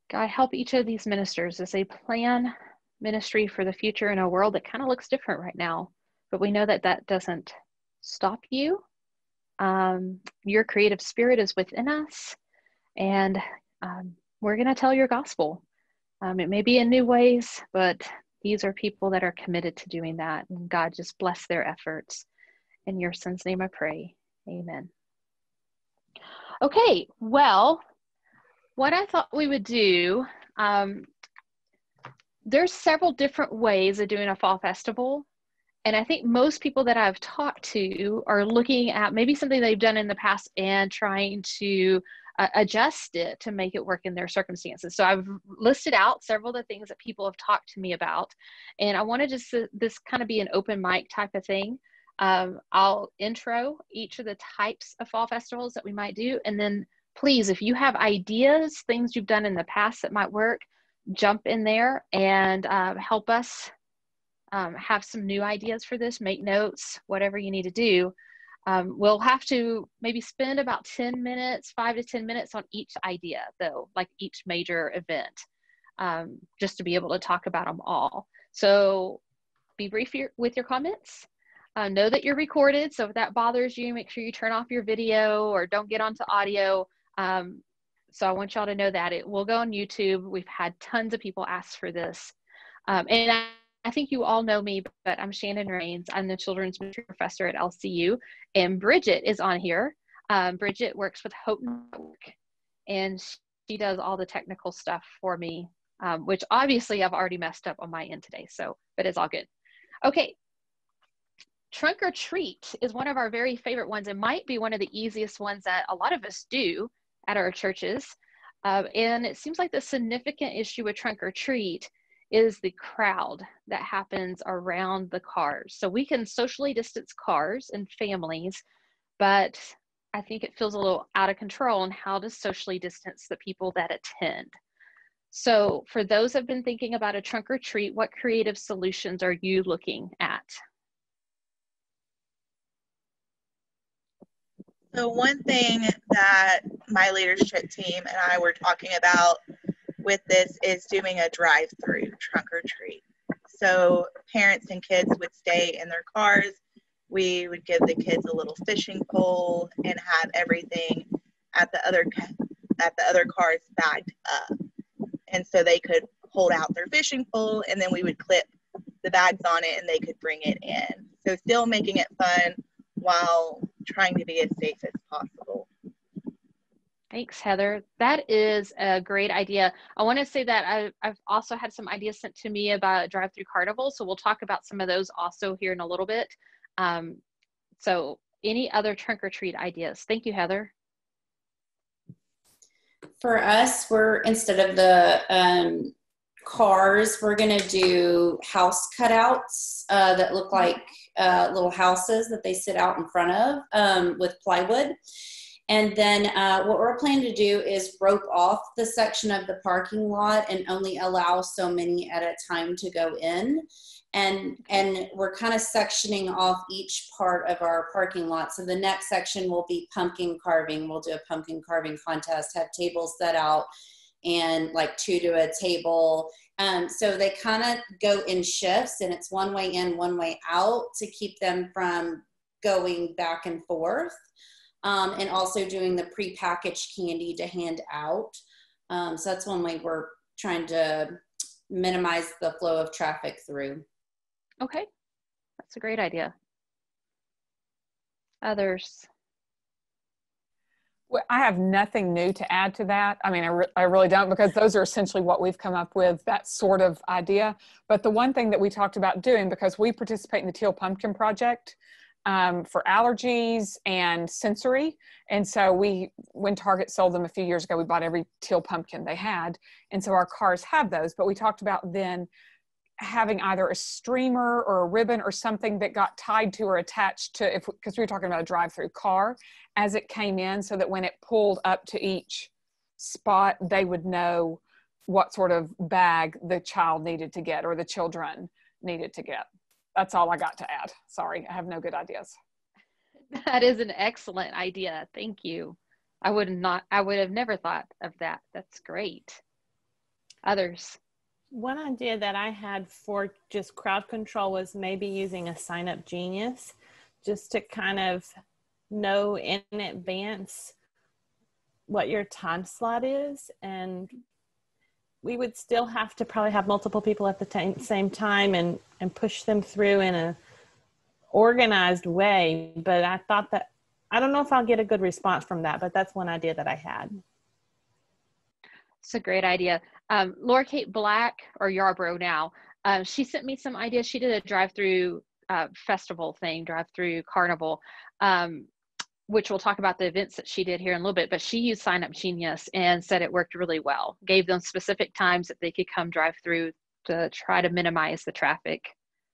God, help each of these ministers as they plan ministry for the future in a world that kind of looks different right now. But we know that that doesn't stop you. Your creative spirit is within us, and we're going to tell your gospel. It may be in new ways, but these are people that are committed to doing that. And God, just bless their efforts. In your son's name I pray. Amen. Okay, well, what I thought we would do, there's several different ways of doing a fall festival. And I think most people that I've talked to are looking at maybe something they've done in the past and trying to adjust it to make it work in their circumstances. So I've listed out several of the things that people have talked to me about. And I want to just this kind of be an open mic type of thing. I'll intro each of the types of fall festivals that we might do. And then please, if you have ideas, things you've done in the past that might work, jump in there and help us have some new ideas for this, make notes, whatever you need to do. We'll have to maybe spend about 10 minutes, 5 to 10 minutes on each idea though, like each major event, just to be able to talk about them all. So be brief with your comments. Know that you're recorded. So if that bothers you, make sure you turn off your video or don't get onto audio. So I want y'all to know that it will go on YouTube. We've had tons of people ask for this. And I think you all know me, but I'm Shannon Rains. I'm the children's ministry professor at LCU, and Bridget is on here. Bridget works with Hope Network, and she does all the technical stuff for me, which obviously I've already messed up on my end today, but it's all good. Okay. Trunk or treat is one of our very favorite ones. It might be one of the easiest ones that a lot of us do at our churches. And it seems like the significant issue with trunk or treat is the crowd that happens around the cars. So we can socially distance cars and families, but I think it feels a little out of control on how to socially distance the people that attend. So for those who have been thinking about a trunk or treat, what creative solutions are you looking at? So one thing that my leadership team and I were talking about with this is doing a drive-through trunk or treat. So parents and kids would stay in their cars. We would give the kids a little fishing pole and have everything at the other cars bagged up. And so they could hold out their fishing pole, and then we would clip the bags on it and they could bring it in. So still making it fun while trying to be as safe as possible. Thanks, Heather. That is a great idea. I want to say that I've also had some ideas sent to me about drive-through carnival, so we'll talk about some of those also here in a little bit. So any other trunk or treat ideas? Thank you, Heather. For us, instead of the cars, we're going to do house cutouts that look like little houses that they sit out in front of with plywood. And then what we're planning to do is rope off the section of the parking lot and only allow so many at a time to go in. And we're kind of sectioning off each part of our parking lot. So the next section will be pumpkin carving. We'll do a pumpkin carving contest, have tables set out and like 2 to a table. So they kind of go in shifts, and it's one way in, one way out to keep them from going back and forth. And also doing the prepackaged candy to hand out. So that's one way we're trying to minimize the flow of traffic through. Okay, that's a great idea. Others? Well, I have nothing new to add to that. I mean, I really don't, because those are essentially what we've come up with, that sort of idea. But the one thing that we talked about doing, because we participate in the Teal Pumpkin Project, for allergies and sensory. And so when Target sold them a few years ago, we bought every teal pumpkin they had. And so our cars have those, but we talked about then having either a streamer or a ribbon or something that got tied to or attached to, because we were talking about a drive-through car, as it came in, so that when it pulled up to each spot, they would know what sort of bag the child needed to get or the children needed to get. That's all I got to add. Sorry, I have no good ideas. That is an excellent idea. Thank you. I would have never thought of that. That's great. Others. One idea that I had for just crowd control was maybe using a Sign Up Genius, just to kind of know in advance what your time slot is. And we would still have to probably have multiple people at the same time and push them through in a organized way. But I thought that, I don't know if I'll get a good response from that, but that's one idea that I had. It's a great idea. Laura Kate Black, or Yarborough now, she sent me some ideas. She did a drive-through festival thing, drive-through carnival, which we'll talk about the events that she did here in a little bit, but she used Sign Up Genius and said it worked really well. Gave them specific times that they could come drive through to try to minimize the traffic.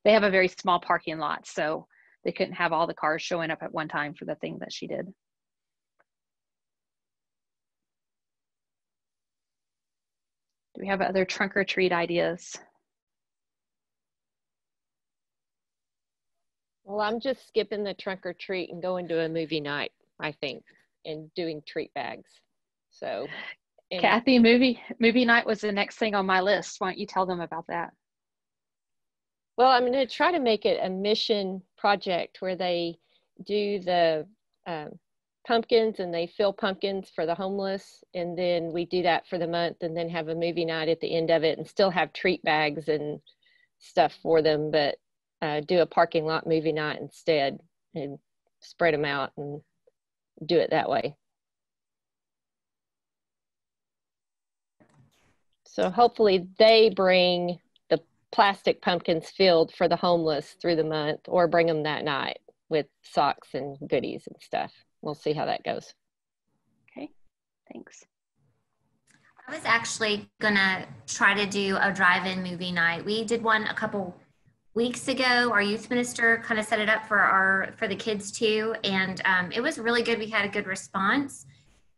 They have a very small parking lot, so they couldn't have all the cars showing up at one time for the thing that she did. Do we have other trunk or treat ideas? Well, I'm just skipping the trunk or treat and going to a movie night, I think, and doing treat bags. So, Kathy, movie night was the next thing on my list. Why don't you tell them about that? Well, I'm going to try to make it a mission project where they do the pumpkins and they fill pumpkins for the homeless. And then we do that for the month and then have a movie night at the end of it and still have treat bags and stuff for them, but do a parking lot movie night instead and spread them out and do it that way. So hopefully they bring the plastic pumpkins filled for the homeless through the month, or bring them that night with socks and goodies and stuff. We'll see how that goes. Okay, thanks. I was actually gonna try to do a drive-in movie night. We did one a couple weeks ago. Our youth minister kind of set it up for the kids too, and it was really good. We had a good response,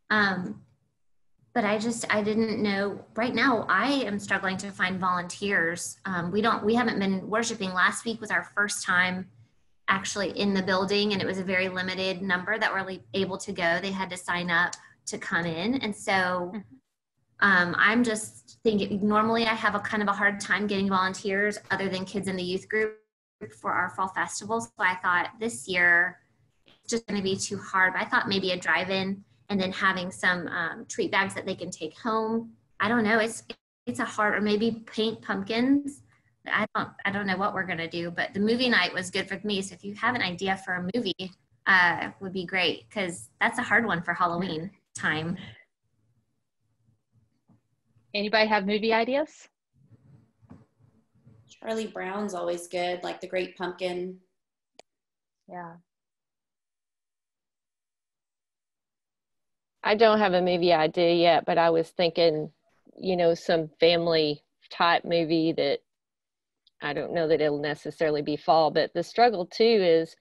but I didn't know. Right now, I am struggling to find volunteers. We haven't been worshiping. Last week was our first time actually in the building, and it was a very limited number that were able to go. They had to sign up to come in, and so I'm just thinking, normally I have a kind of a hard time getting volunteers other than kids in the youth group for our fall festival. So I thought this year it's just going to be too hard. But I thought maybe a drive-in and then having some treat bags that they can take home. I don't know. It's a hard, or maybe paint pumpkins. I don't know what we're going to do, but the movie night was good for me. So if you have an idea for a movie, would be great, because that's a hard one for Halloween time. Anybody have movie ideas? Charlie Brown's always good, like The Great Pumpkin. Yeah. I don't have a movie idea yet, but I was thinking, some family type movie that I don't know that it'll necessarily be fall, but the struggle too is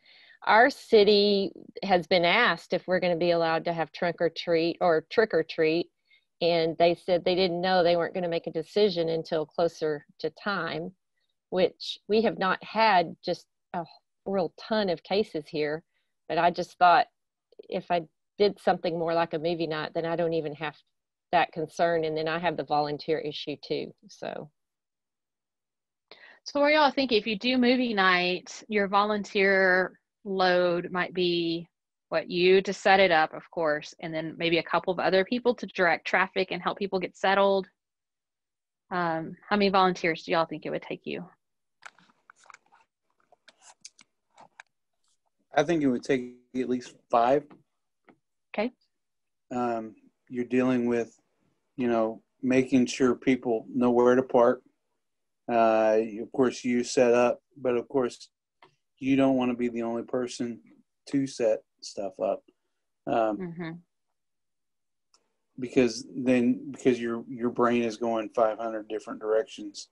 our city has been asked if we're going to be allowed to have trunk or treat or trick or treat. And they said they didn't know, they weren't going to make a decision until closer to time, which we have not had just a real ton of cases here. But I just thought if I did something more like a movie night, then I don't even have that concern. And then I have the volunteer issue too. So what y'all think? If you do movie night, your volunteer load might be you to set it up, of course, and then maybe a couple of other people to direct traffic and help people get settled. How many volunteers do y'all think it would take you? I think it would take at least 5. Okay. You're dealing with, making sure people know where to park. Of course, you set up, but of course, you don't want to be the only person to set stuff up, because your brain is going 500 different directions.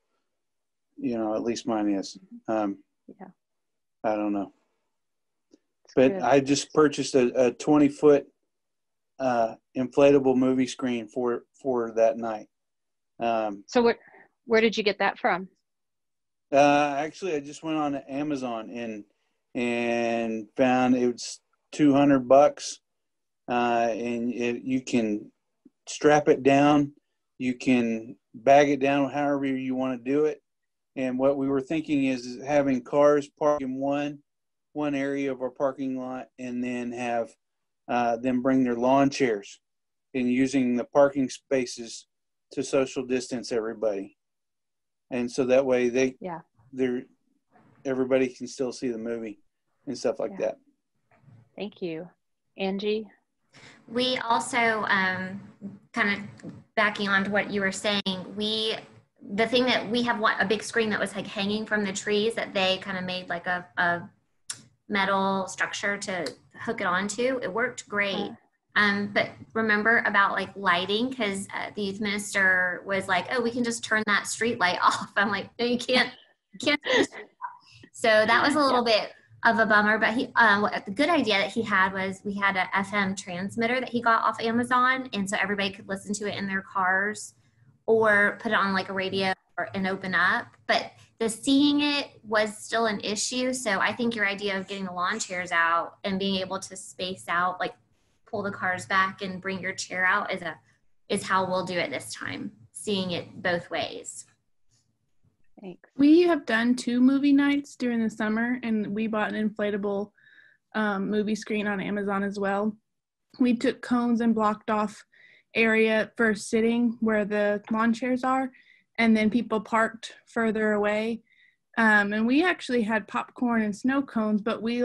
At least mine is. Yeah. I don't know. But good. I just purchased a 20-foot inflatable movie screen for that night. So where did you get that from? Actually, I just went on Amazon and found it was $200, and you can strap it down. You can bag it down however you want to do it. And what we were thinking is having cars park in one area of our parking lot, and then have them bring their lawn chairs, and using the parking spaces to social distance everybody. And so that way everybody can still see the movie and stuff like that. Thank you. Angie? We also, kind of backing on to what you were saying, the thing that we have a big screen that was like hanging from the trees that they kind of made like a metal structure to hook it onto. It worked great. But remember about like lighting, because the youth minister was like, oh, we can just turn that street light off. I'm like, no, you can't. Turn the street off. So that was a little bit of a bummer, but the good idea that he had was we had an FM transmitter that he got off Amazon, and so everybody could listen to it in their cars or put it on like a radio and open up. But the seeing it was still an issue. So I think your idea of getting the lawn chairs out and being able to space out, like pull the cars back and bring your chair out is how we'll do it this time, seeing it both ways. Thanks. We have done 2 movie nights during the summer, and we bought an inflatable movie screen on Amazon as well. We took cones and blocked off area for sitting where the lawn chairs are, and then people parked further away. And we actually had popcorn and snow cones, but we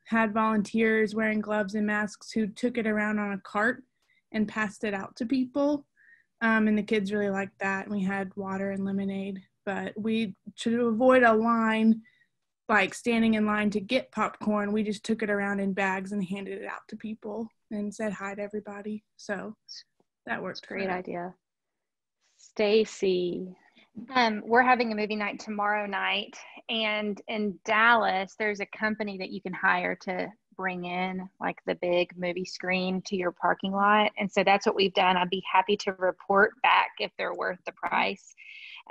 had volunteers wearing gloves and masks who took it around on a cart and passed it out to people. And the kids really liked that. And we had water and lemonade. But to avoid a line, like standing in line to get popcorn, we just took it around in bags and handed it out to people and said hi to everybody. So that worked. Great idea. Stacy. We're having a movie night tomorrow night, and in Dallas, there's a company that you can hire to bring in like the big movie screen to your parking lot. And so that's what we've done. I'd be happy to report back if they're worth the price.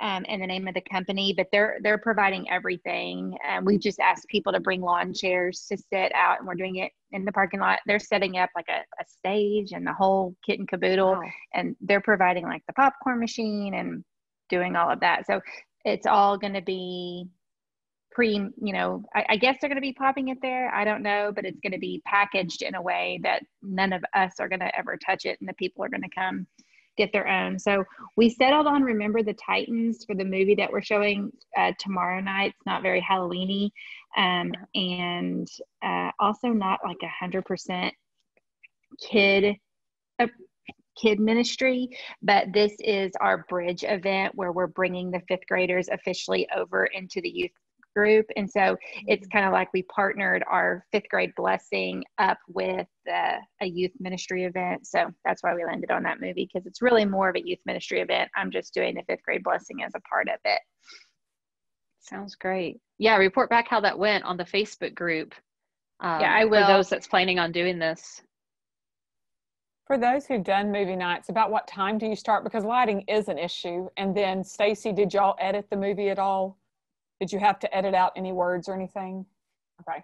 And the name of the company, but they're providing everything. We just asked people to bring lawn chairs to sit out, and we're doing it in the parking lot. They're setting up like a stage and the whole kit and caboodle. Wow. And they're providing like the popcorn machine and doing all of that. So it's all going to be I guess they're going to be popping it there. I don't know, but it's going to be packaged in a way that none of us are going to ever touch it, and the people are going to come get their own. So we settled on Remember the Titans for the movie that we're showing tomorrow night. It's not very Halloween-y, and also not like 100% kid ministry, but this is our bridge event where we're bringing the 5th graders officially over into the youth group. And so it's kind of like we partnered our 5th grade blessing up with a youth ministry event. So that's why we landed on that movie, because it's really more of a youth ministry event. I'm just doing the 5th grade blessing as a part of it. Sounds great. Yeah, report back how that went on the Facebook group. Yeah, I will. For those that's planning on doing this. For those who've done movie nights, about what time do you start? Because lighting is an issue. And then Stacy, did y'all edit the movie at all? Did you have to edit out any words or anything? Okay.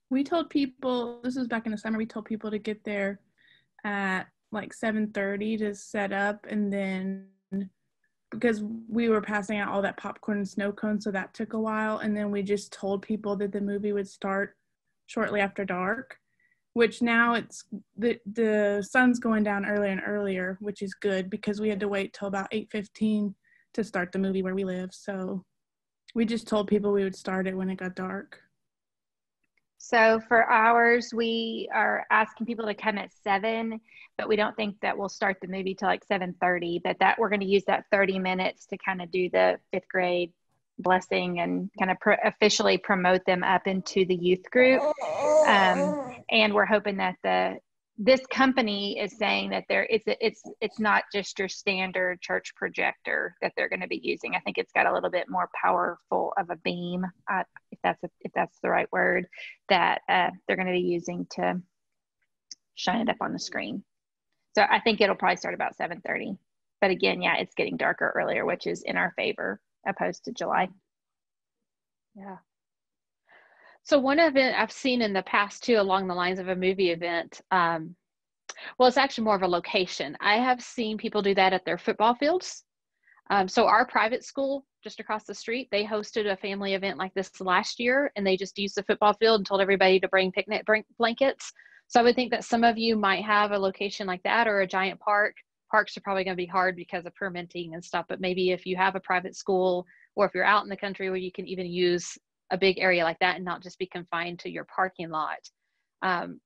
We told people, this was back in the summer, we told people to get there at like 7:30 to set up, and then because we were passing out all that popcorn and snow cones, so that took a while, and then we just told people that the movie would start shortly after dark, which now it's the sun's going down earlier and earlier, which is good because we had to wait till about 8:15 to start the movie where we live. So we just told people we would start it when it got dark. So for ours, we are asking people to come at 7, but we don't think that we'll start the movie till like 7:30, but that we're going to use that 30 minutes to kind of do the 5th grade blessing and kind of officially promote them up into the youth group. And we're hoping that this company is saying that it's not just your standard church projector that they're going to be using. I think it's got a little bit more powerful of a beam, if that's the right word, that they're going to be using to shine it up on the screen. So I think it'll probably start about 7:30. But again, yeah, it's getting darker earlier, which is in our favor opposed to July. Yeah. So one event I've seen in the past too, along the lines of a movie event, Well, it's actually more of a location. I have seen people do that at their football fields. So our private school just across the street, they hosted a family event like this last year, and they just used the football field and told everybody to bring picnic blankets. So I would think that some of you might have a location like that, or a giant park. Parks are probably going to be hard because of permitting and stuff, but maybe if you have a private school, or if you're out in the country where you can even use a big area like that and not just be confined to your parking lot.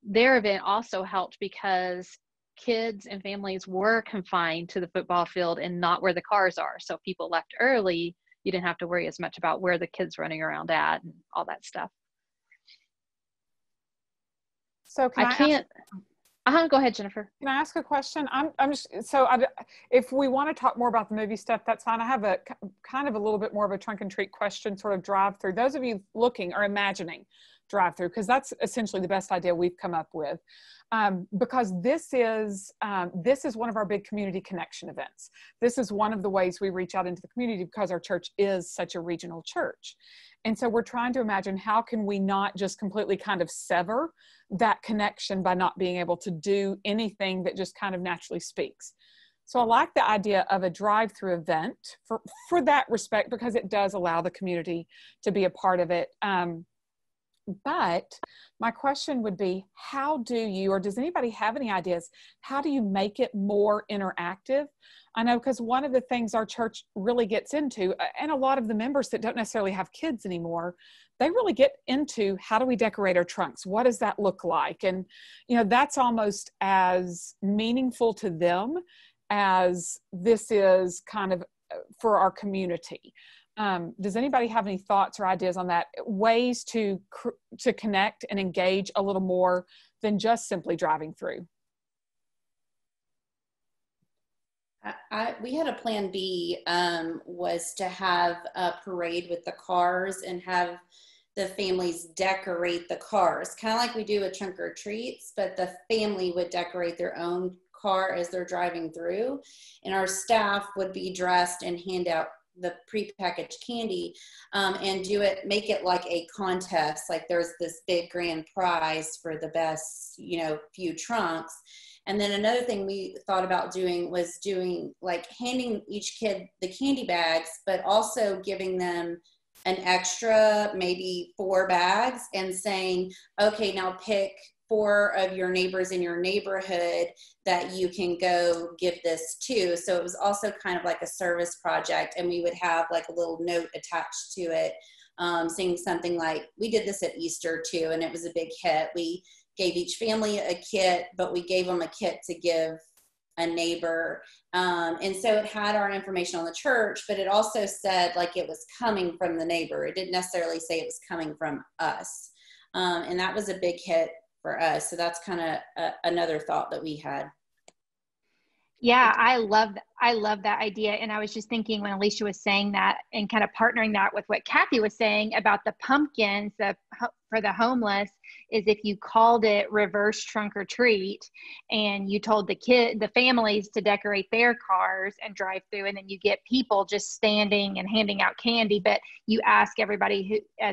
Their event also helped because kids and families were confined to the football field and not where the cars are. So if people left early, you didn't have to worry as much about where the kids running around at and all that stuff. So go ahead, Jennifer. Can I ask a question? If we want to talk more about the movie stuff, that's fine. I have a kind of a little bit more of a trunk and treat question, sort of drive through. Those of you looking or imagining drive through, because that's essentially the best idea we've come up with. Because this is one of our big community connection events. This is one of the ways we reach out into the community because our church is such a regional church. And so we're trying to imagine, how can we not just completely kind of sever that connection by not being able to do anything that just kind of naturally speaks. So I like the idea of a drive-through event for that respect, because it does allow the community to be a part of it. But my question would be, how do you, or does anybody have any ideas, how do you make it more interactive? I know, because one of the things our church really gets into, and a lot of the members that don't necessarily have kids anymore, they really get into, how do we decorate our trunks? What does that look like? And, that's almost as meaningful to them as this is kind of for our community. Does anybody have any thoughts or ideas on that? Ways to connect and engage a little more than just simply driving through? We had a plan B, was to have a parade with the cars and have the families decorate the cars, kind of like we do with trunk or treats, but the family would decorate their own car as they're driving through, and our staff would be dressed and hand out the prepackaged candy, and make it like a contest. Like there's this big grand prize for the best, few trunks. And then another thing we thought about doing was like handing each kid the candy bags, but also giving them an extra, maybe 4 bags, and saying, okay, now pick 4 of your neighbors in your neighborhood that you can go give this to. So it was also kind of like a service project, and we would have like a little note attached to it, saying something like, we did this at Easter too, and it was a big hit. We gave each family a kit, but we gave them a kit to give a neighbor. And so it had our information on the church, but it also said like it was coming from the neighbor. It didn't necessarily say it was coming from us. And that was a big hit for us. So that's kind of another thought that we had. Yeah, I love that idea. And I was just thinking when Alicia was saying that, and kind of partnering that with what Kathy was saying about the pumpkins for the homeless, is if you called it reverse trunk or treat, and you told the families to decorate their cars and drive through, and then you get people just standing and handing out candy, but you ask everybody who,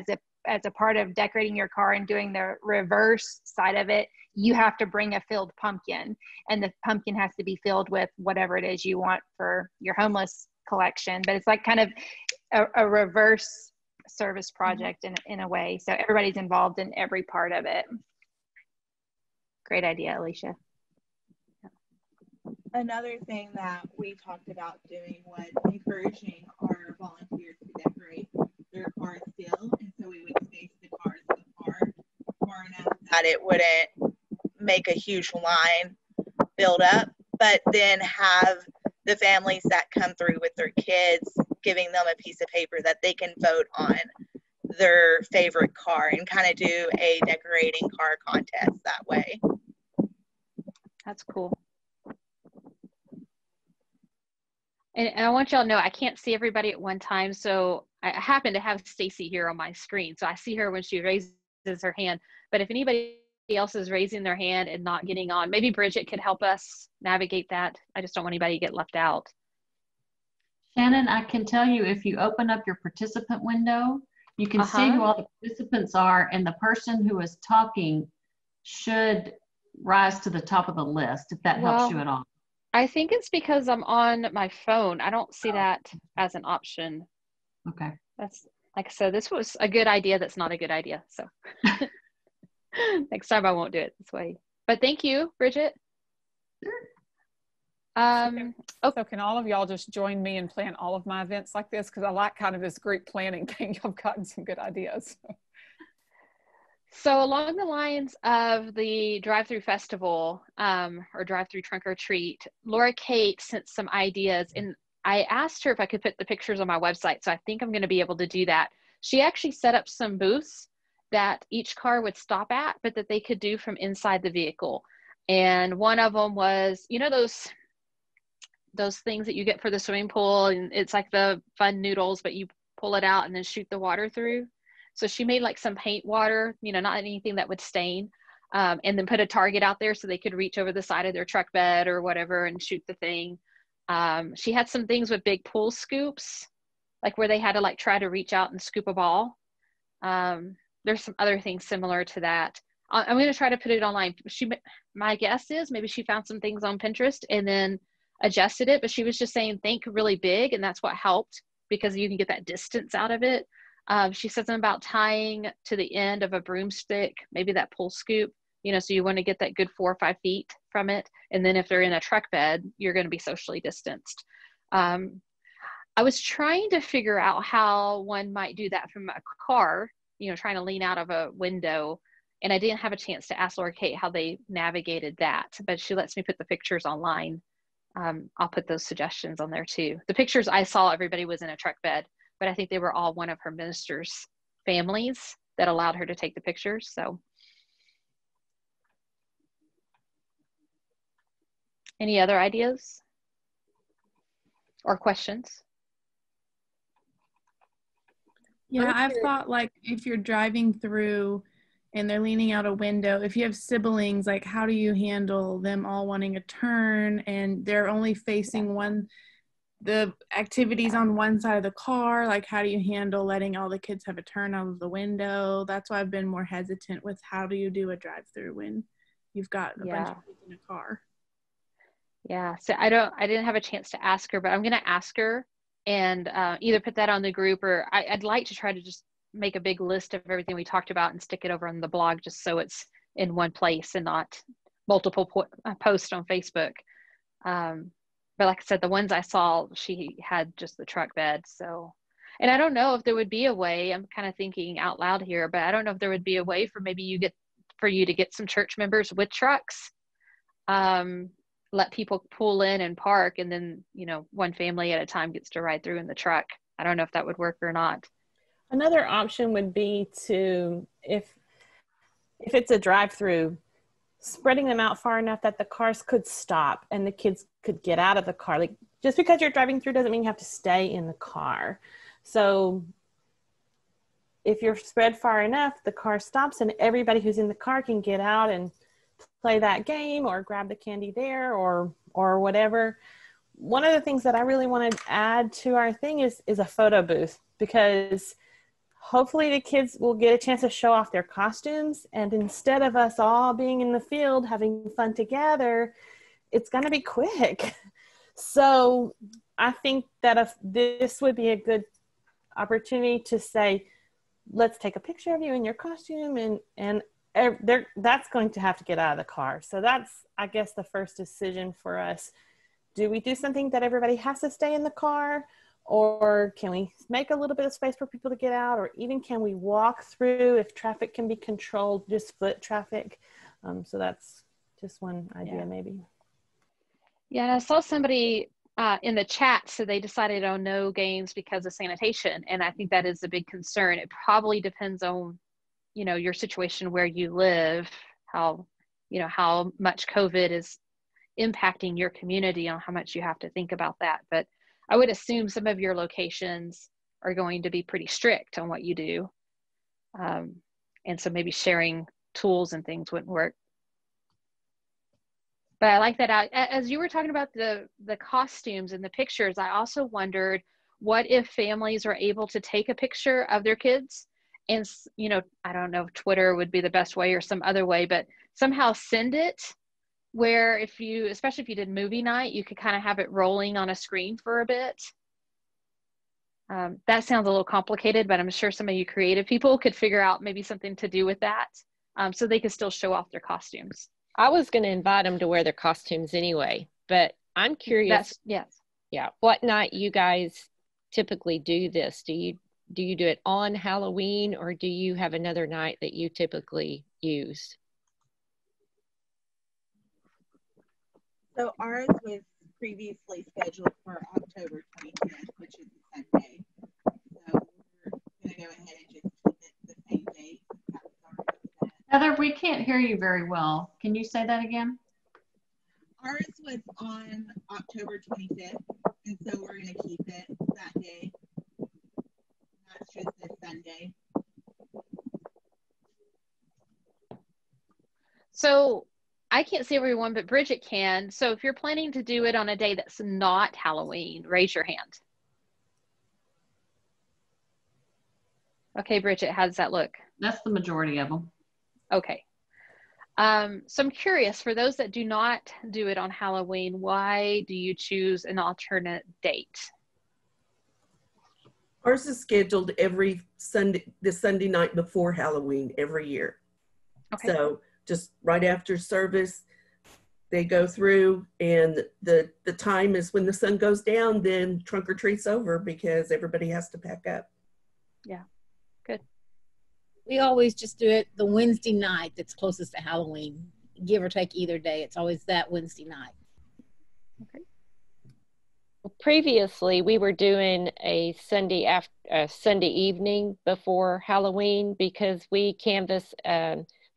as a part of decorating your car and doing the reverse side of it, you have to bring a filled pumpkin, and the pumpkin has to be filled with whatever it is you want for your homeless collection. But it's like kind of a reverse service project in a way. So everybody's involved in every part of it. Great idea, Alicia. Another thing that we talked about doing was encouraging our volunteers to decorate their cars still. And so we would space the cars apart far enough that it wouldn't make a huge line build up, but then have the families that come through with their kids, giving them a piece of paper that they can vote on their favorite car, and kind of do a decorating car contest that way. That's cool. And I want y'all to know, I can't see everybody at one time. So I happen to have Stacy here on my screen. So I see her when she raises her hand. But if anybody else is raising their hand and not getting on, maybe Bridget could help us navigate that. I just don't want anybody to get left out. Shannon, I can tell you, if you open up your participant window, you can see who all the participants are, and the person who is talking should rise to the top of the list, if that helps you at all. I think it's because I'm on my phone. I don't see that as an option. Okay. That's, like I said, this was a good idea. That's not a good idea. So next time I won't do it this way. But thank you, Bridget. So can all of y'all just join me and plan all of my events like this? Because I like kind of this group planning thing. Y'all have gotten some good ideas. So along the lines of the drive-through festival or drive-through trunk or treat, Laura Kate sent some ideas, and I asked her if I could put the pictures on my website. So I think I'm going to be able to do that. She actually set up some booths that each car would stop at, but that they could do from inside the vehicle. And one of them was, you know, those things that you get for the swimming pool, and it's like the fun noodles, but you pull it out and then shoot the water through. So she made like some paint water, you know, not anything that would stain, and then put a target out there so they could reach over the side of their truck bed or whatever and shoot the thing. She had some things with big pool scoops, like where they had to like try to reach out and scoop a ball. There's some other things similar to that. I'm going to try to put it online. My guess is maybe she found some things on Pinterest and then adjusted it, but she was just saying think really big, and that's what helped because you can get that distance out of it. She said something about tying to the end of a broomstick, maybe that pull scoop, you know, so you want to get that good 4 or 5 feet from it. And then if they're in a truck bed, you're going to be socially distanced. I was trying to figure out how one might do that from a car, you know, trying to lean out of a window. And I didn't have a chance to ask Laura Kate how they navigated that, but she lets me put the pictures online. I'll put those suggestions on there too. The pictures I saw, everybody was in a truck bed, but I think they were all one of her ministers' families that allowed her to take the pictures. So any other ideas or questions? Yeah, I've thought like if you're driving through and they're leaning out a window, if you have siblings, like how do you handle them all wanting a turn and they're only facing the activities on one side of the car? Like how do you handle letting all the kids have a turn out of the window? That's why I've been more hesitant with how do you do a drive-through when you've got a bunch of kids in a car. Yeah, so I didn't have a chance to ask her, but I'm going to ask her and either put that on the group, or I'd like to try to just make a big list of everything we talked about and stick it over on the blog just so it's in one place and not multiple posts on Facebook. But like I said, the ones I saw, she had just the truck bed. So, and I don't know if there would be a way, I'm kind of thinking out loud here, but I don't know if there would be a way for maybe you to get some church members with trucks, let people pull in and park, and then, you know, one family at a time gets to ride through in the truck. I don't know if that would work or not. Another option would be to, if it's a drive-through, spreading them out far enough that the cars could stop and the kids could get out of the car. Like, just because you're driving through doesn't mean you have to stay in the car. So if you're spread far enough, the car stops and everybody who's in the car can get out and play that game or grab the candy there or whatever. One of the things that I really want to add to our thing is a photo booth, because hopefully the kids will get a chance to show off their costumes, and instead of us all being in the field having fun together, it's going to be quick. So I think that this would be a good opportunity to say, let's take a picture of you in your costume, and that's going to have to get out of the car. So that's, I guess, the first decision for us. Do we do something that everybody has to stay in the car? Or can we make a little bit of space for people to get out? Or even can we walk through if traffic can be controlled, just foot traffic? So that's just one idea, maybe. Yeah, and I saw somebody in the chat, so they decided on no games because of sanitation. And I think that is a big concern. It probably depends on, you know, your situation where you live, how much COVID is impacting your community, on how much you have to think about that. But I would assume some of your locations are going to be pretty strict on what you do. And so maybe sharing tools and things wouldn't work. But I like that. As you were talking about the costumes and the pictures, I also wondered, what if families are able to take a picture of their kids? And, you know, I don't know if Twitter would be the best way or some other way, but somehow send it where if you, especially if you did movie night, you could kind of have it rolling on a screen for a bit. That sounds a little complicated, but I'm sure some of you creative people could figure out maybe something to do with that, so they could still show off their costumes. I was going to invite them to wear their costumes anyway, but I'm curious. Yes. Yeah. What night you guys typically do this? Do you do it on Halloween, or do you have another night that you typically use? So ours was previously scheduled for October 25th, which is a Sunday. So we're going to go ahead and just keep it the same date. Heather, we can't hear you very well. Can you say that again? Ours was on October 25th, and so we're going to keep it that day. That's just this Sunday. So I can't see everyone, but Bridget can. So if you're planning to do it on a day that's not Halloween, raise your hand. Okay, Bridget, how does that look? That's the majority of them. Okay. So I'm curious, for those that do not do it on Halloween, why do you choose an alternate date? Ours is scheduled every Sunday, the Sunday night before Halloween every year. Okay. So just right after service, they go through, and the time is when the sun goes down, then trunk or treat's over because everybody has to pack up. Yeah, good. We always just do it the Wednesday night that's closest to Halloween, give or take either day. It's always that Wednesday night. Okay. Well, previously, we were doing a Sunday evening before Halloween because we canvass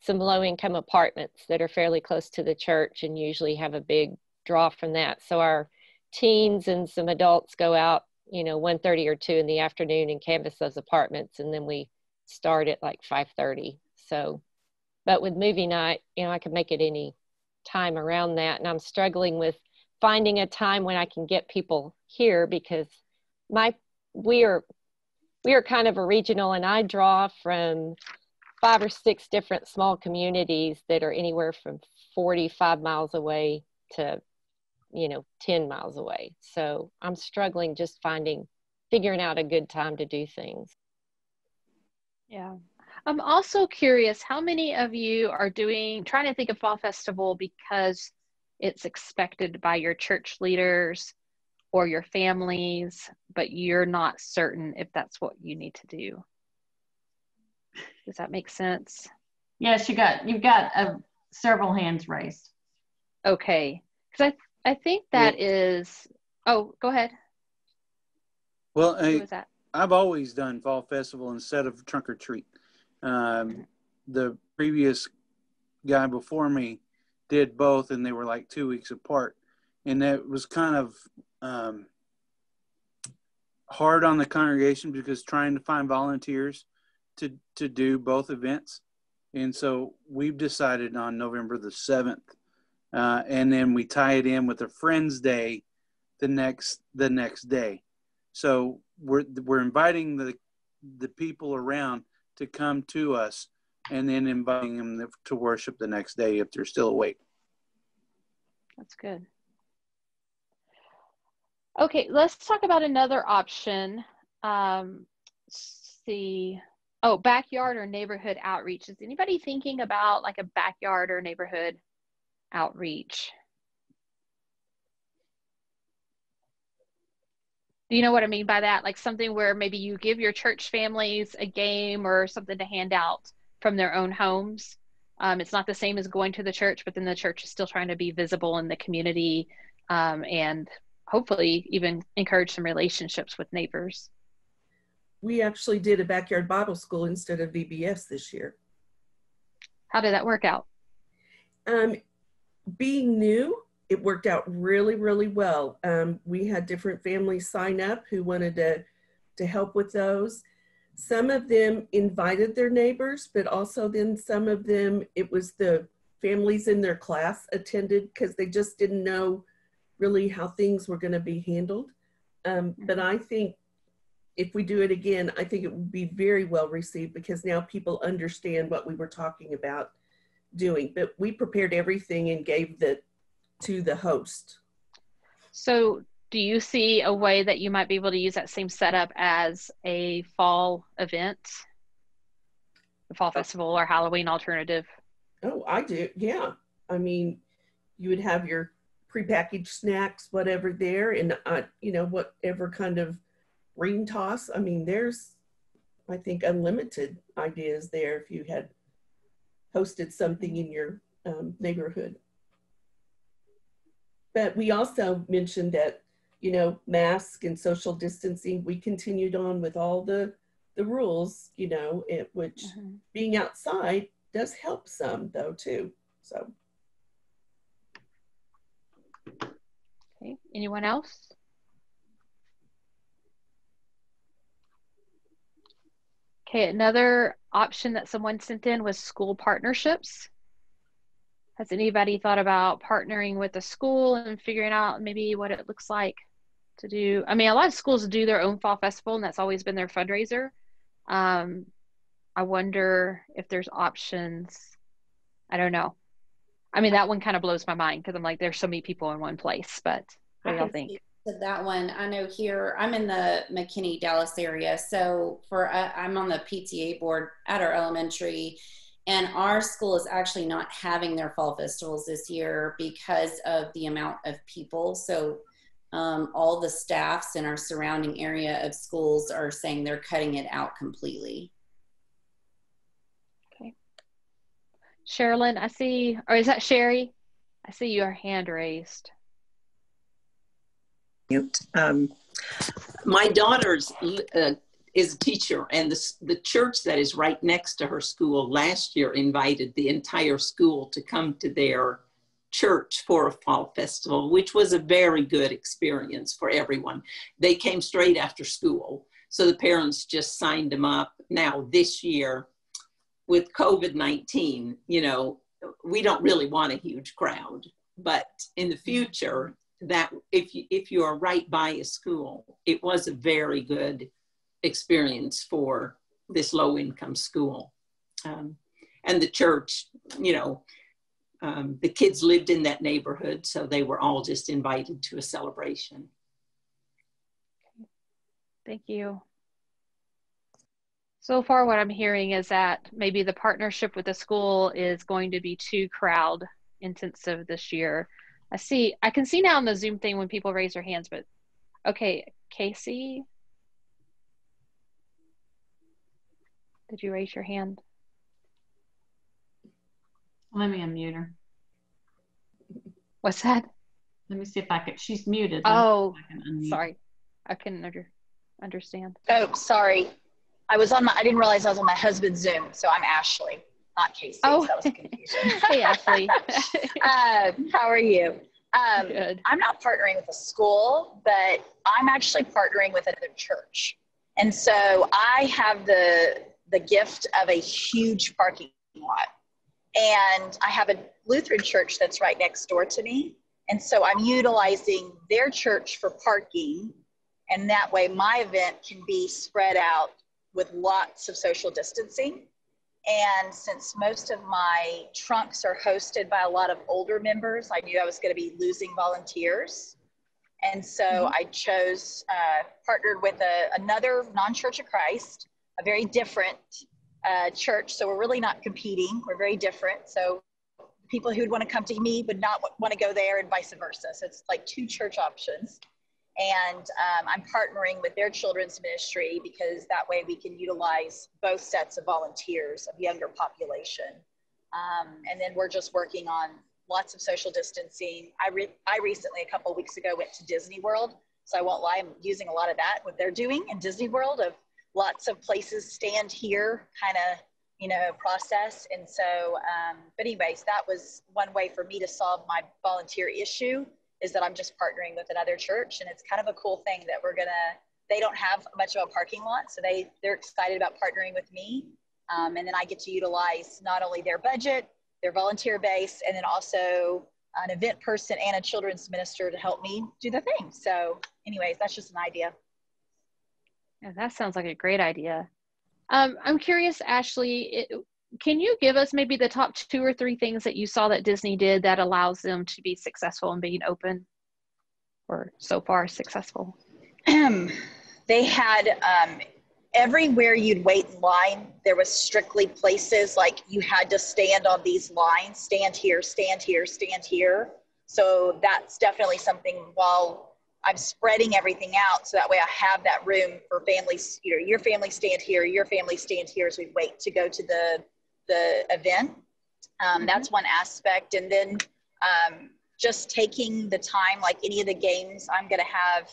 some low-income apartments that are fairly close to the church and usually have a big draw from that. So our teens and some adults go out, 1:30 or 2 in the afternoon and canvass those apartments, and then we start at like 5:30. So, but with movie night, I can make it any time around that, and I'm struggling with finding a time when I can get people here because we are kind of a regional, and I draw from 5 or 6 different small communities that are anywhere from 45 miles away to 10 miles away. So I'm struggling just figuring out a good time to do things. Yeah. I'm also curious, how many of you are trying to think of Fall Festival because it's expected by your church leaders or your families, but you're not certain if that's what you need to do? Does that make sense? Yes, you've got several hands raised. Okay, because I think that is. Oh, go ahead. Well, Who was that? I've always done Fall Festival instead of trunk or treat. The previous guy before me did both, and they were like 2 weeks apart, and that was kind of hard on the congregation because trying to find volunteers to do both events. And so we've decided on November the 7th, and then we tie it in with a Friends Day the next day. So we're inviting the people around to come to us, and then inviting them to worship the next day if they're still awake. That's good. Okay, let's talk about another option. See. Oh, backyard or neighborhood outreach. Is anybody thinking about like a backyard or neighborhood outreach? Do you know what I mean by that? Like something where maybe you give your church families a game or something to hand out from their own homes. It's not the same as going to the church, but then the church is still trying to be visible in the community, and hopefully even encourage some relationships with neighbors. We actually did a backyard Bible school instead of VBS this year. How did that work out? Being new, it worked out really, really well. We had different families sign up who wanted to help with those. Some of them invited their neighbors, but also then some of them, it was the families in their class attended because they just didn't know really how things were going to be handled. But I think if we do it again, I think it would be very well received because now people understand what we were talking about doing, but we prepared everything and gave to the host. So do you see a way that you might be able to use that same setup as a fall event? The fall festival or Halloween alternative? Oh, I do. Yeah. I mean, you would have your prepackaged snacks, whatever there, and you know, whatever kind of ring toss. I mean, there's, I think, unlimited ideas there if you had hosted something in your neighborhood. But we also mentioned that, you know, mask and social distancing, we continued on with all the rules, you know, which being outside does help some though too, so. Okay, anyone else? Okay, another option that someone sent in was school partnerships. Has anybody thought about partnering with a school and figuring out maybe what it looks like to do? I mean, a lot of schools do their own fall festival, and that's always been their fundraiser. I wonder if there's options. I don't know. I mean, that one kind of blows my mind because I'm like, there's so many people in one place, but what do y'all think? To that one, I know here, I'm in the McKinney, Dallas area. So I'm on the PTA board at our elementary, and our school is actually not having their fall festivals this year because of the amount of people. So all the staffs in our surrounding area of schools are saying they're cutting it out completely. Okay. Sherilyn, I see, or is that Sherry? I see your hand raised. My daughter's is a teacher, and the church that is right next to her school last year invited the entire school to come to their church for a fall festival, which was a very good experience for everyone. They came straight after school, so the parents just signed them up. Now this year with COVID-19, you know, we don't really want a huge crowd, but in the future, that if you are right by a school, it was a very good experience for this low-income school. And the church, you know, the kids lived in that neighborhood, so they were all just invited to a celebration. Thank you. So far, what I'm hearing is that maybe the partnership with the school is going to be too crowd intensive this year. I can see now on the Zoom thing when people raise their hands, but okay, Casey, did you raise your hand? Let me unmute her. What's that? Let me see if I can, she's muted. Oh, sorry. I couldn't understand. Oh, sorry. I didn't realize I was on my husband's Zoom, so I'm Ashley, not Casey. Oh, so that was a confusion. Hey, Ashley. How are you? Good. I'm not partnering with a school, but I'm actually partnering with another church. And so I have the gift of a huge parking lot. And I have a Lutheran church that's right next door to me. And so I'm utilizing their church for parking. And that way my event can be spread out with lots of social distancing. And since most of my trunks are hosted by a lot of older members, I knew I was going to be losing volunteers. And so I chose, partnered with another non-Church of Christ, a very different church. So we're really not competing. We're very different. So people who'd want to come to me would not want to go there and vice versa. So it's like two church options. And I'm partnering with their children's ministry because that way we can utilize both sets of volunteers of younger population. And then we're just working on lots of social distancing. I recently, a couple of weeks ago, went to Disney World. So I won't lie, I'm using a lot of that, what they're doing in Disney World, of lots of places stand here kind of, you know, process. And so, but anyways, that was one way for me to solve my volunteer issue, is that I'm just partnering with another church. And it's kind of a cool thing that they don't have much of a parking lot. So they're excited about partnering with me. And then I get to utilize not only their budget, their volunteer base, and then also an event person and a children's minister to help me do the thing. So anyways, that's just an idea. Yeah, that sounds like a great idea. I'm curious, Ashley, can you give us maybe the top 2 or 3 things that you saw that Disney did that allows them to be successful in being open, or so far successful? They had everywhere you'd wait in line, there was strictly places like you had to stand on these lines, stand here, stand here, stand here. So that's definitely something, while I'm spreading everything out so that way I have that room for families, you know, your family stand here, your family stand here as we wait to go to the event. That's one aspect. And then just taking the time, like any of the games, I'm going to have,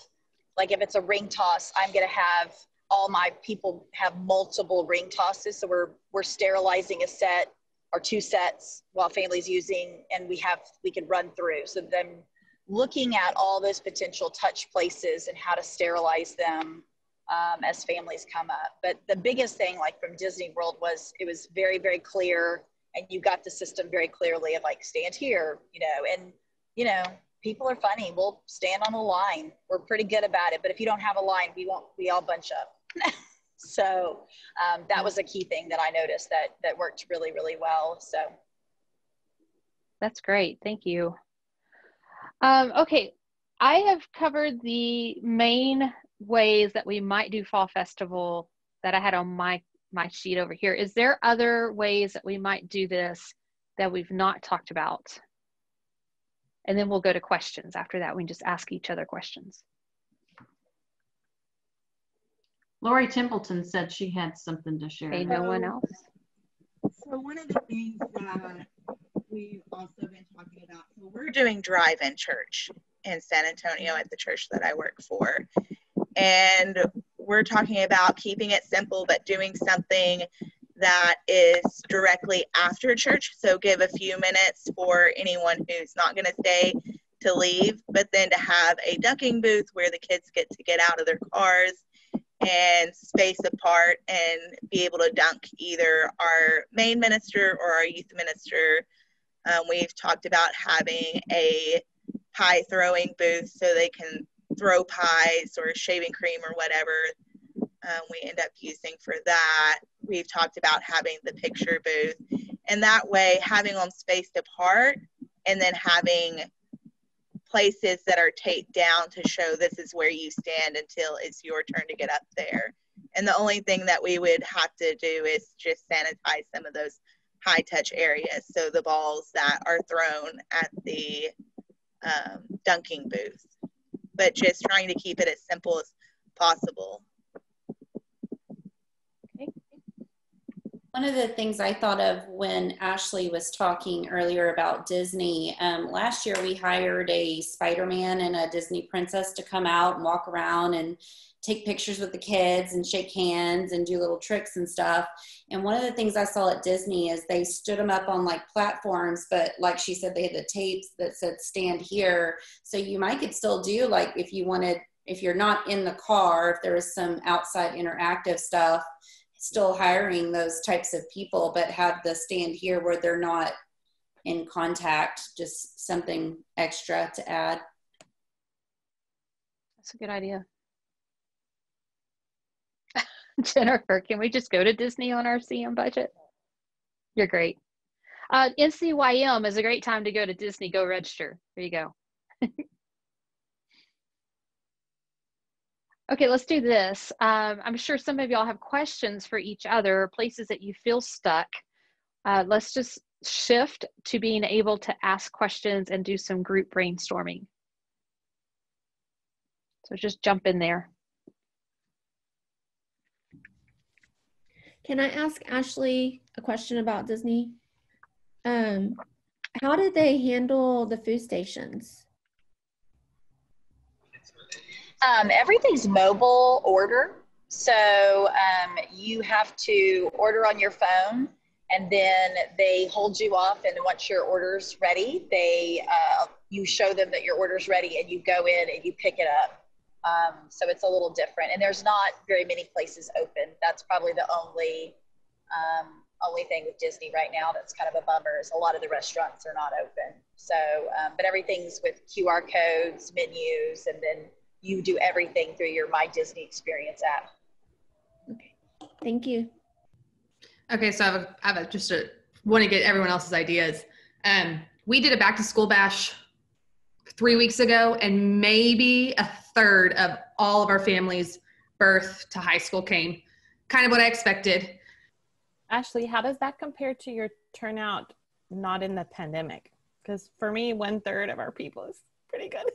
like if it's a ring toss, I'm going to have all my people have multiple ring tosses. So we're sterilizing a set or 2 sets while family's using, and we can run through. So then looking at all those potential touch places and how to sterilize them as families come up. But the biggest thing, like from Disney World, was it was very, very clear, and you got the system very clearly of like, stand here, you know, and, you know, people are funny. We'll stand on a line. We're pretty good about it. But if you don't have a line, we all bunch up. So that was a key thing that I noticed that worked really, really well. So that's great. Thank you. Okay, I have covered the main ways that we might do Fall Festival that I had on my sheet over here. Is there other ways that we might do this that we've not talked about? And then we'll go to questions. After that, we can just ask each other questions. Lori Templeton said she had something to share. Okay, no one else? So one of the things that we've also been talking about, so we're doing drive-in church in San Antonio at the church that I work for. And we're talking about keeping it simple, but doing something that is directly after church. So give a few minutes for anyone who's not going to stay to leave, but then to have a dunking booth where the kids get to get out of their cars and space apart and be able to dunk either our main minister or our youth minister. We've talked about having a pie throwing booth so they can throw pies or shaving cream or whatever we end up using for that. We've talked about having the picture booth, and that way having them spaced apart and then having places that are taped down to show this is where you stand until it's your turn to get up there. And the only thing that we would have to do is just sanitize some of those high touch areas. So the balls that are thrown at the dunking booth, but just trying to keep it as simple as possible. Okay. One of the things I thought of when Ashley was talking earlier about Disney, last year we hired a Spider-Man and a Disney princess to come out and walk around and take pictures with the kids and shake hands and do little tricks and stuff. And one of the things I saw at Disney is they stood them up on like platforms, but like she said, they had the tapes that said stand here. So you might could still do, like, if you wanted, if you're not in the car, if there was some outside interactive stuff, still hiring those types of people, but have the stand here where they're not in contact, just something extra to add. That's a good idea. Jennifer, can we just go to Disney on our CM budget? You're great. NCYM is a great time to go to Disney. Go register. There you go. Okay, let's do this. I'm sure some of y'all have questions for each other, places that you feel stuck. Let's just shift to being able to ask questions and do some group brainstorming. So just jump in there. Can I ask Ashley a question about Disney? How did they handle the food stations? Everything's mobile order. So you have to order on your phone, and then they hold you off, and once your order's ready, you show them that your order's ready, and you go in and you pick it up. So it's a little different, and there's not very many places open. That's probably the only thing with Disney right now that's kind of a bummer, is a lot of the restaurants are not open. So, but everything's with QR codes, menus, and then you do everything through your My Disney Experience app. Okay, thank you. Okay, so I have want to get everyone else's ideas. We did a back to school bash 3 weeks ago, and maybe a third of all of our families' birth to high school came. Kind of what I expected. Ashley, how does that compare to your turnout not in the pandemic? Because for me, 1/3 of our people is pretty good.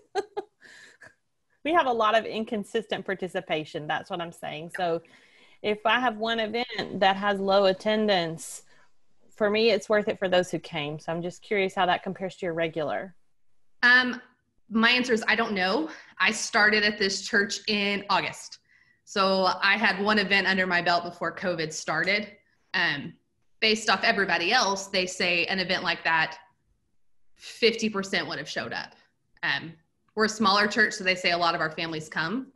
We have a lot of inconsistent participation. That's what I'm saying. So if I have one event that has low attendance, for me, it's worth it for those who came. So I'm just curious how that compares to your regular. My answer is I don't know. I started at this church in August. So I had one event under my belt before COVID started. Based off everybody else, they say an event like that, 50% would have showed up. We're a smaller church, so they say a lot of our families come,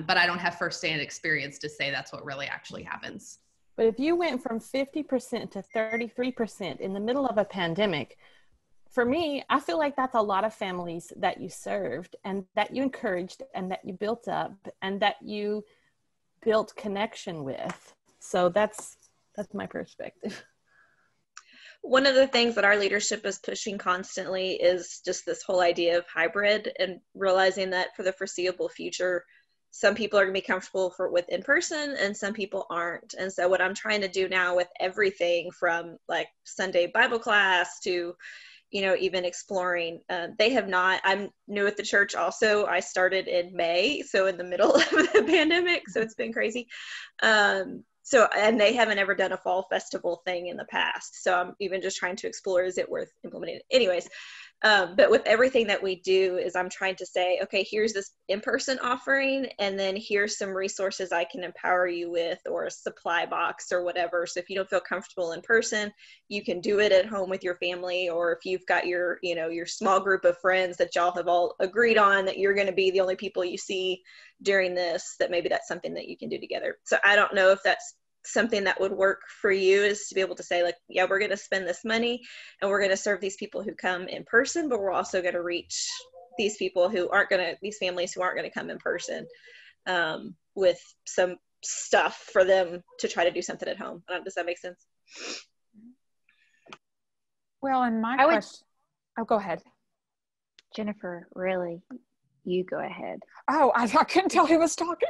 but I don't have firsthand experience to say that's what really actually happens. But if you went from 50% to 33% in the middle of a pandemic, for me, I feel like that's a lot of families that you served and that you encouraged and that you built up and that you built connection with. So that's my perspective. One of the things that our leadership is pushing constantly is just this whole idea of hybrid, and realizing that for the foreseeable future, some people are going to be comfortable with in person and some people aren't. And so what I'm trying to do now with everything from like Sunday Bible class to, even exploring, I'm new at the church also. I started in May, so in the middle of the pandemic, so it's been crazy. And they haven't ever done a fall festival thing in the past. So I'm even just trying to explore, is it worth implementing? Anyways, but with everything that we do is I'm trying to say, okay, here's this in-person offering, and then here's some resources I can empower you with, or a supply box or whatever. So if you don't feel comfortable in person, you can do it at home with your family, or if you've got your small group of friends that y'all have all agreed on that you're going to be the only people you see during this, that maybe that's something that you can do together. So I don't know if that's something that would work for you, is to be able to say, like, yeah, we're going to spend this money and we're going to serve these people who come in person, but we're also going to reach these people these families who aren't going to come in person, with some stuff for them to try to do something at home. Does that make sense? Well, and my question, go ahead. Jennifer, really, you go ahead. Oh, I couldn't tell who was talking.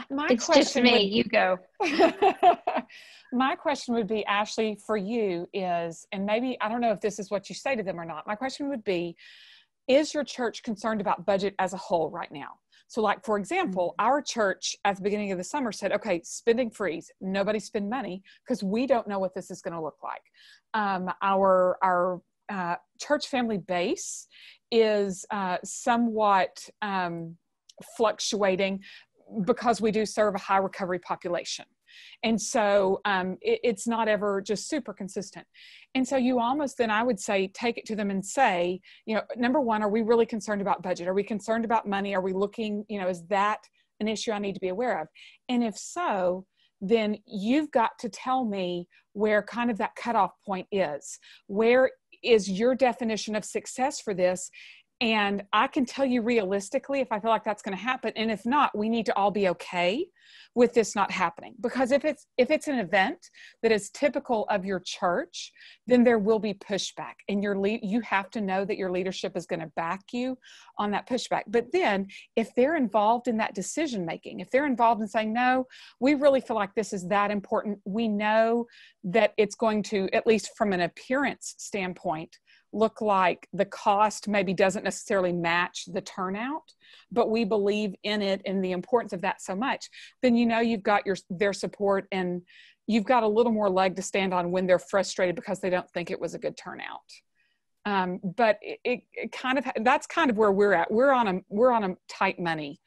It's just me, you go. My question would be, Ashley, for you is, and maybe, I don't know if this is what you say to them or not. My question would be, is your church concerned about budget as a whole right now? So like, for example, our church at the beginning of the summer said, okay, spending freeze, nobody spend money because we don't know what this is going to look like. Our church family base is somewhat fluctuating because we do serve a high recovery population. And so it's not ever just super consistent. And so you almost, then I would say, take it to them and say, number one, are we really concerned about budget? Are we concerned about money? Are we looking, is that an issue I need to be aware of? And if so, then you've got to tell me where kind of that cutoff point is. Where is your definition of success for this? And I can tell you realistically if I feel like that's going to happen. And if not, we need to all be okay with this not happening. Because if it's an event that is typical of your church, then there will be pushback. And you have to know that your leadership is going to back you on that pushback. But then if they're involved in that decision making, if they're involved in saying, no, we really feel like this is that important, we know that it's going to, at least from an appearance standpoint, look like the cost maybe doesn't necessarily match the turnout, but we believe in it and the importance of that so much, then you've got their support, and you've got a little more leg to stand on when they're frustrated because they don't think it was a good turnout. But it kind of, that's kind of where we're at. We're on a tight money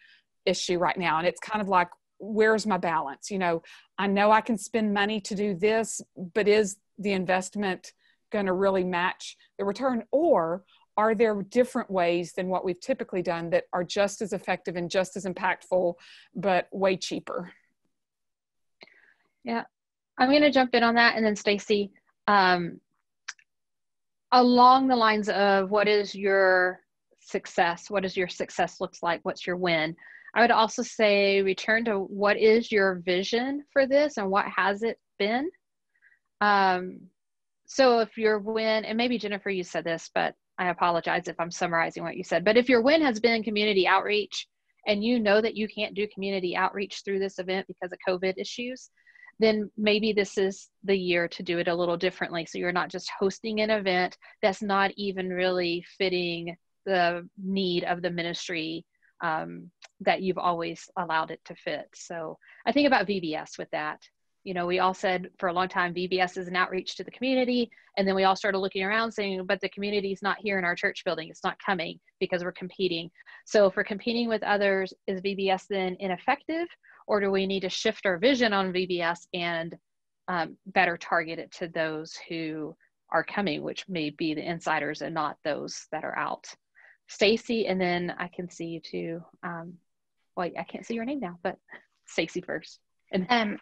issue right now, and it's kind of like, where's my balance? I know I can spend money to do this, but is the investment going to really match the return? Or are there different ways than what we've typically done that are just as effective and just as impactful, but way cheaper? Yeah, I'm going to jump in on that. And then Stacy, along the lines of what is your success? What does your success looks like? What's your win? I would also say return to what is your vision for this and what has it been. So if your win, and maybe Jennifer, you said this, but I apologize if I'm summarizing what you said, but if your win has been community outreach and you know that you can't do community outreach through this event because of COVID issues, then maybe this is the year to do it a little differently. So you're not just hosting an event that's not even really fitting the need of the ministry that you've always allowed it to fit. So I think about VBS with that. You know, we all said for a long time, VBS is an outreach to the community. And then we all started looking around saying, but the community is not here in our church building. It's not coming because we're competing. So if we're competing with others, is VBS then ineffective? Or do we need to shift our vision on VBS and better target it to those who are coming, which may be the insiders and not those that are out? Stacy, and then I can see you too. Well, I can't see your name now, but Stacy first. And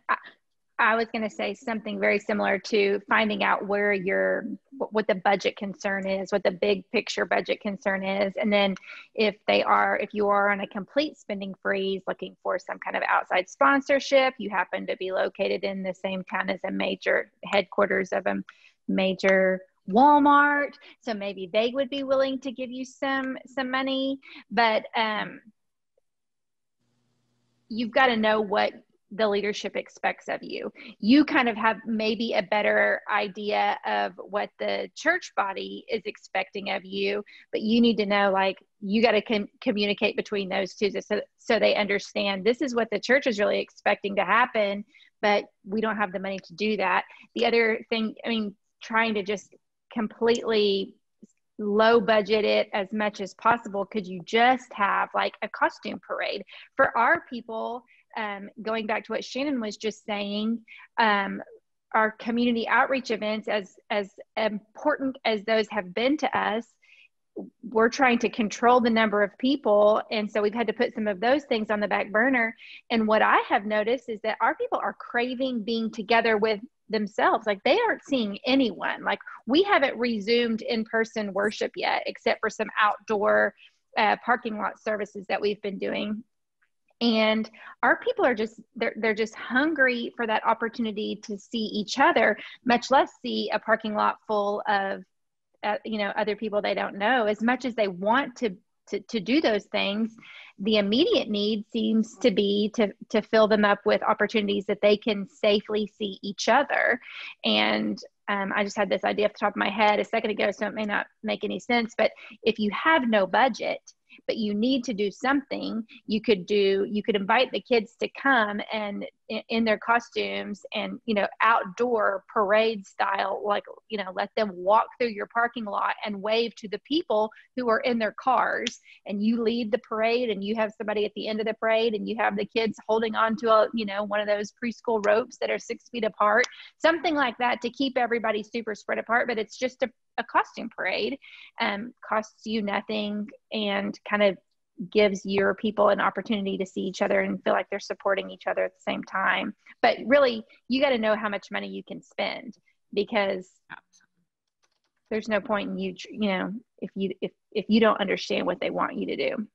I was going to say something very similar to finding out where what the budget concern is, what the big picture budget concern is. And then if you are on a complete spending freeze, looking for some kind of outside sponsorship, you happen to be located in the same town as a major headquarters of a major Walmart. So maybe they would be willing to give you some money, but you've got to know what the leadership expects of you. You kind of have maybe a better idea of what the church body is expecting of you, but you need to know, like, you got to communicate between those two so they understand this is what the church is really expecting to happen, but we don't have the money to do that. The other thing, I mean, trying to just completely low budget it as much as possible. Could you just have like a costume parade for our people? Going back to what Shannon was just saying, our community outreach events, as important as those have been to us, we're trying to control the number of people. And so we've had to put some of those things on the back burner. And what I have noticed is that our people are craving being together with themselves. Like, they aren't seeing anyone. Like, we haven't resumed in-person worship yet, except for some outdoor parking lot services that we've been doing. And our people are just, they're just hungry for that opportunity to see each other, much less see a parking lot full of, other people they don't know. As much as they want to do those things, the immediate need seems to be to fill them up with opportunities that they can safely see each other. And I just had this idea off the top of my head a second ago, so it may not make any sense, but if you have no budget, but you need to do something, you could invite the kids to come and in their costumes and, outdoor parade style, like, let them walk through your parking lot and wave to the people who are in their cars, and you lead the parade, and you have somebody at the end of the parade, and you have the kids holding on to one of those preschool ropes that are 6 feet apart, something like that, to keep everybody super spread apart. But it's just a costume parade, costs you nothing, and kind of gives your people an opportunity to see each other and feel like they're supporting each other at the same time. But really, you got to know how much money you can spend, because there's no point in if you don't understand what they want you to do.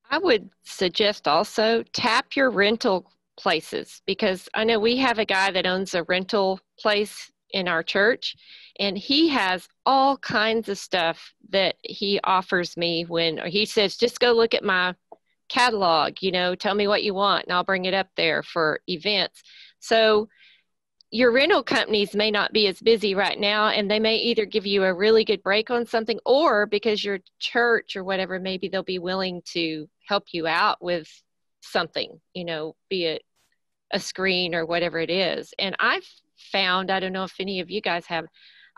I would suggest also tap your rental places, because I know we have a guy that owns a rental place in our church, and he has all kinds of stuff that he offers me when he says, just go look at my catalog, tell me what you want and I'll bring it up there for events. So your rental companies may not be as busy right now, and they may either give you a really good break on something, or because your church or whatever, maybe they'll be willing to help you out with something, be it a screen or whatever it is. And I've found, I don't know if any of you guys have,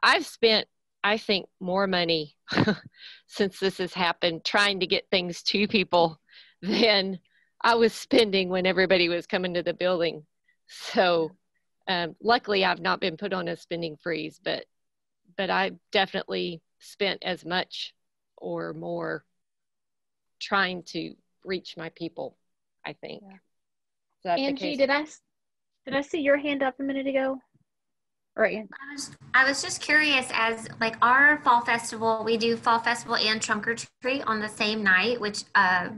I've spent, I think, more money since this has happened trying to get things to people than I was spending when everybody was coming to the building. So luckily I've not been put on a spending freeze, but I definitely spent as much or more trying to reach my people, I think. Yeah. Angie, did I see your hand up a minute ago? Right. I was just curious, as like our fall festival, we do fall festival and trunk or treat on the same night, which I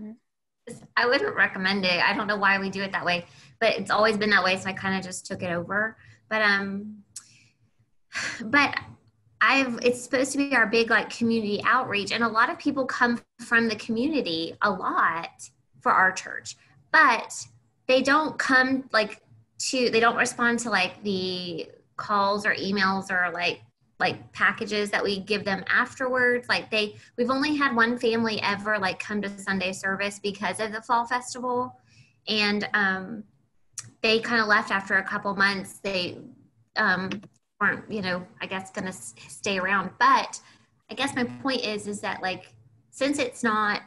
wouldn't recommend it. I don't know why we do it that way, but it's always been that way. So I kind of just took it over. but it's supposed to be our big like community outreach, and a lot of people come from the community a lot for our church, but they don't come they don't respond to like the calls or emails or like packages that we give them afterwards. We've only had one family ever like come to Sunday service because of the fall festival, and they kind of left after a couple months. They weren't, I guess going to stay around. But I guess my point is that like, since it's not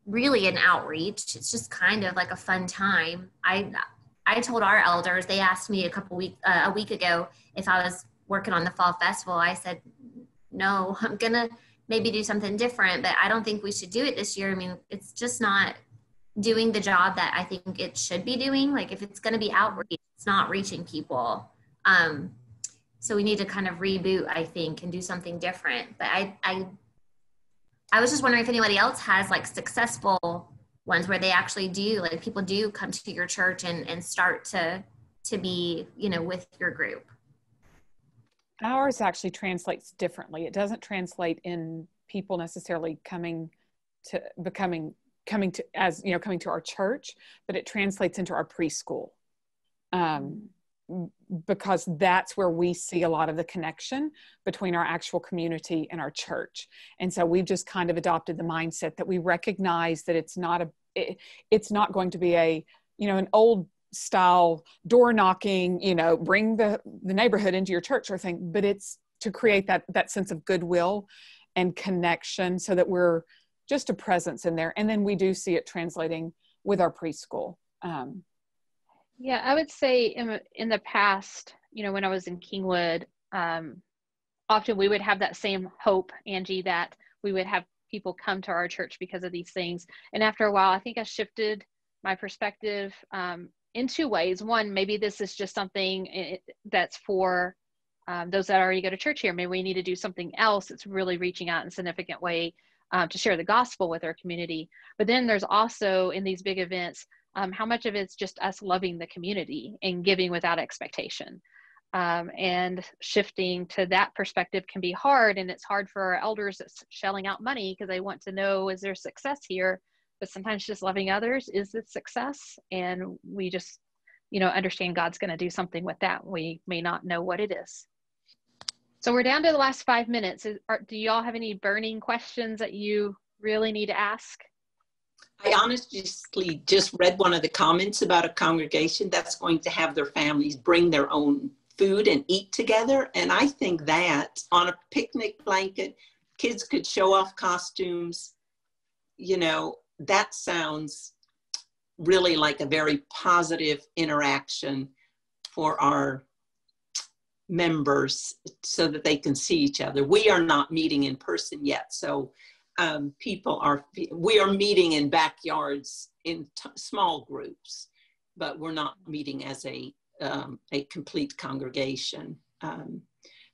really an outreach, it's just kind of like a fun time. I told our elders, they asked me a week ago if I was working on the fall festival. I said, no, I'm going to maybe do something different, but I don't think we should do it this year. I mean, it's just not doing the job that I think it should be doing. Like if it's going to be outreach, it's not reaching people. So we need to kind of reboot, I think, and do something different. But I was just wondering if anybody else has like successful ones where they actually do, like people do come to your church and start to be, with your group. Ours actually translates differently. It doesn't translate in people necessarily coming to our church, but it translates into our preschool. Because that's where we see a lot of the connection between our actual community and our church. And so we've just kind of adopted the mindset that we recognize that it's not going to be an old style door knocking, bring the neighborhood into your church or thing, but it's to create that sense of goodwill and connection so that we're just a presence in there. And then we do see it translating with our preschool. Yeah, I would say in the past, when I was in Kingwood, often we would have that same hope, Angie, that we would have people come to our church because of these things. And after a while, I think I shifted my perspective in two ways. One, maybe this is just something that's for those that already go to church here. Maybe we need to do something else that's really reaching out in a significant way to share the gospel with our community. But then there's also in these big events, how much of it's just us loving the community and giving without expectation. And shifting to that perspective can be hard, and it's hard for our elders that's shelling out money because they want to know, is there success here? But sometimes just loving others is the success, and we just, understand God's going to do something with that. We may not know what it is. So we're down to the last 5 minutes. Do you all have any burning questions that you really need to ask? I honestly just read one of the comments about a congregation that's going to have their families bring their own food and eat together. And I think that on a picnic blanket, kids could show off costumes. That sounds really like a very positive interaction for our members so that they can see each other. We are not meeting in person yet. So we are meeting in backyards in small groups, but we're not meeting as a complete congregation.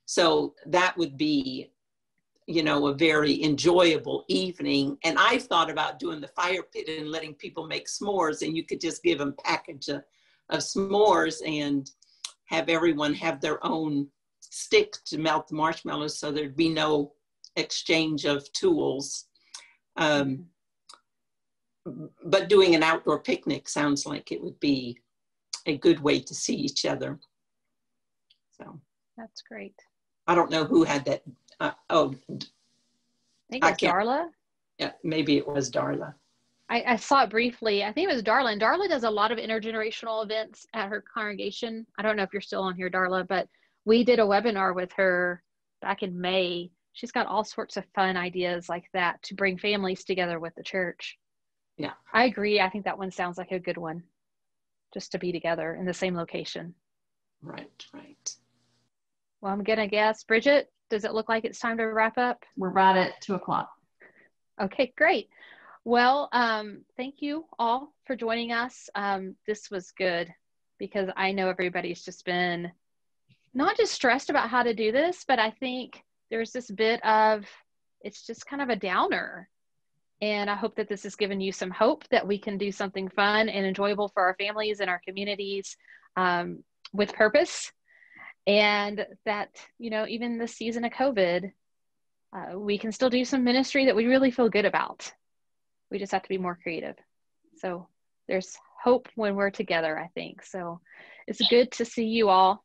So that would be, a very enjoyable evening. And I've thought about doing the fire pit and letting people make s'mores, and you could just give them a package of s'mores and have everyone have their own stick to melt the marshmallows so there'd be no exchange of tools. But doing an outdoor picnic sounds like it would be a good way to see each other. So that's great. I don't know who had that. I think it was Darla. Yeah, maybe it was Darla. I saw it briefly. I think it was Darla. And Darla does a lot of intergenerational events at her congregation. I don't know if you're still on here, Darla, but we did a webinar with her back in May. She's got all sorts of fun ideas like that to bring families together with the church. Yeah, I agree. I think that one sounds like a good one, just to be together in the same location. Right. Well, I'm going to guess, Bridget, does it look like it's time to wrap up? We're right at 2:00. Okay, great. Well, thank you all for joining us. This was good because I know everybody's just been not just stressed about how to do this, but I think there's this bit of, it's just kind of a downer. And I hope that this has given you some hope that we can do something fun and enjoyable for our families and our communities with purpose. and that, you know, even this season of COVID, we can still do some ministry that we really feel good about. We just have to be more creative. So there's hope when we're together, I think. So it's good to see you all.